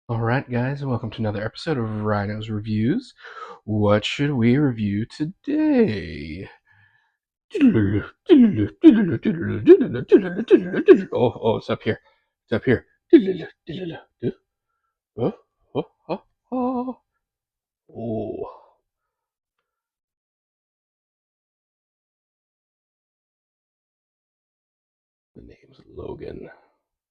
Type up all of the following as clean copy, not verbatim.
Alright guys, welcome to another episode of Rhyno's Reviews. What should we review today? Oh, it's up here. It's up here. Oh, oh, oh, oh. Oh. The name's Logan.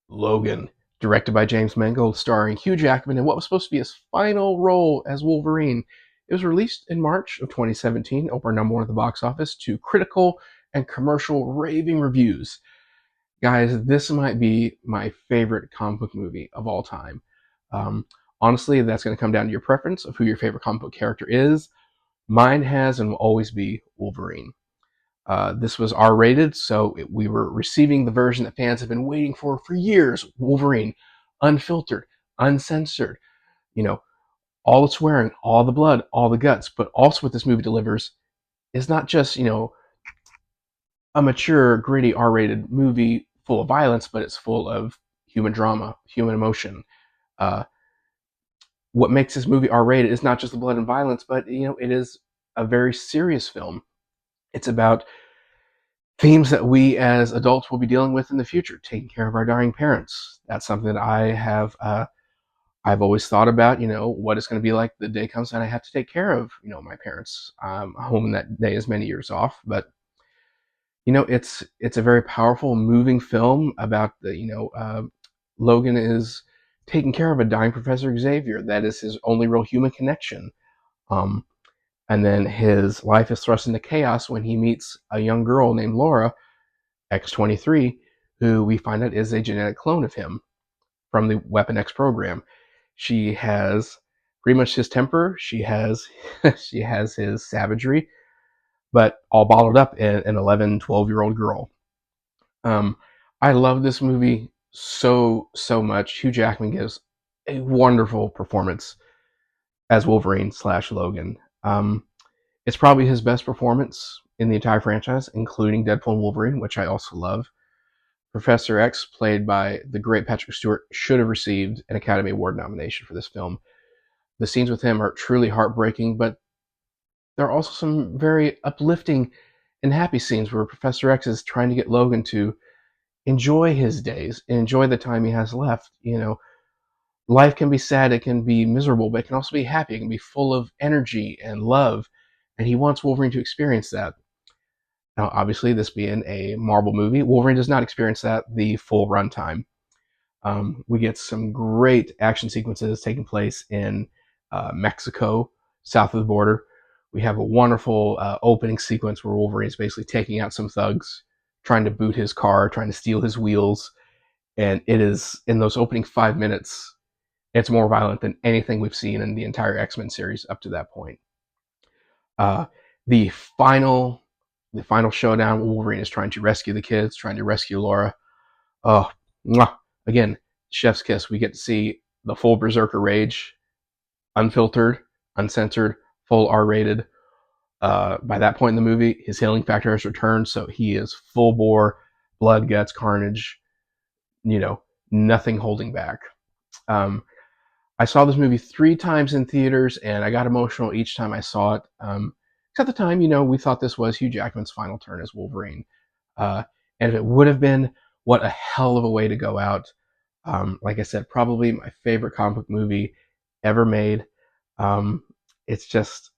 Logan, directed by James Mangold, starring Hugh Jackman in what was supposed to be his final role as Wolverine. It was released in March of 2017, opened number one at the box office to critical and commercial raving reviews. Guys, this might be my favorite comic book movie of all time. Um, Honestly, that's going to come down to your preference of who your favorite comic book character is. Mine has and will always be Wolverine. This was R-rated, so we were receiving the version that fans have been waiting for years. Wolverine, unfiltered, uncensored. You know, all the swearing, all the blood, all the guts. But also, what this movie delivers is not just a mature, gritty R-rated movie full of violence, but it's full of human drama, human emotion. Uh, what makes this movie R-rated is not just the blood and violence, but it is a very serious film. It's about themes that we as adults will be dealing with in the future, taking care of our dying parents. That's something that I've always thought about, what it's going to be like the day comes and I have to take care of, my parents. Home, and that day is many years off, but it's a very powerful, moving film about Logan is taking care of a dying Professor Xavier. That is his only real human connection. Um, and then his life is thrust into chaos when he meets a young girl named Laura, X-23, who we find out is a genetic clone of him from the Weapon X program. She has pretty much his temper. She has she has his savagery, but all bottled up in an 11, 12-year-old girl. Um, I love this movie so much. Hugh Jackman gives a wonderful performance as Wolverine slash Logan. It's probably his best performance in the entire franchise, including Deadpool and Wolverine, which I also love. Professor X, played by the great Patrick Stewart, should have received an Academy Award nomination for this film. The scenes with him are truly heartbreaking, but there are also some very uplifting and happy scenes where Professor X is trying to get Logan to enjoy his days, enjoy the time he has left. Life can be sad, it can be miserable, but it can also be happy. It can be full of energy and love, and he wants Wolverine to experience that. Now, obviously, this being a Marvel movie, Wolverine does not experience that the full runtime. We get some great action sequences taking place in Mexico, south of the border. We have a wonderful opening sequence where Wolverine is basically taking out some thugs, trying to boot his car, trying to steal his wheels. And it is, in those opening 5 minutes, it's more violent than anything we've seen in the entire X-Men series up to that point. Uh, the final the final showdown, Wolverine is trying to rescue the kids, trying to rescue Laura. Oh, mwah. Again, chef's kiss. We get to see the full Berserker rage, unfiltered, uncensored, full R-rated. By that point in the movie, his healing factor has returned, so he is full bore, blood, guts, carnage. Nothing holding back. Um, I saw this movie 3 times in theaters, and I got emotional each time I saw it. At the time, we thought this was Hugh Jackman's final turn as Wolverine. And if it would have been, what a hell of a way to go out. Like I said, probably my favorite comic book movie ever made. Um, it's just,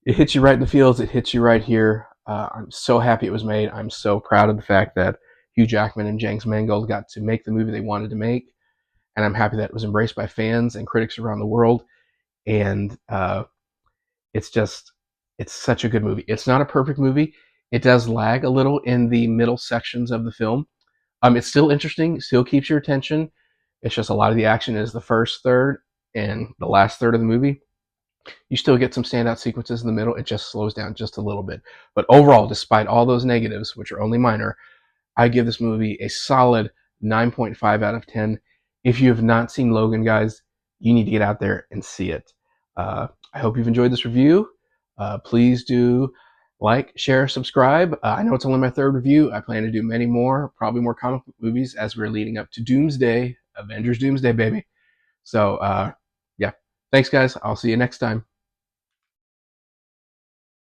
it hits you right in the feels. It hits you right here. I'm so happy it was made. I'm so proud of the fact that Hugh Jackman and James Mangold got to make the movie they wanted to make. And I'm happy that it was embraced by fans and critics around the world. And it's just, it's such a good movie. It's not a perfect movie. It does lag a little in the middle sections of the film. It's still interesting, still keeps your attention. It's just a lot of the action is the first third and the last third of the movie. You still get some standout sequences in the middle. It just slows down just a little bit. But overall, despite all those negatives, which are only minor, I give this movie a solid 9.5 out of 10. If you have not seen Logan, guys, you need to get out there and see it. I hope you've enjoyed this review. Please do like, share, subscribe. I know it's only my 3rd review. I plan to do many more, probably more comic book movies as we're leading up to Doomsday, Avengers Doomsday, baby. So yeah, thanks guys. I'll see you next time.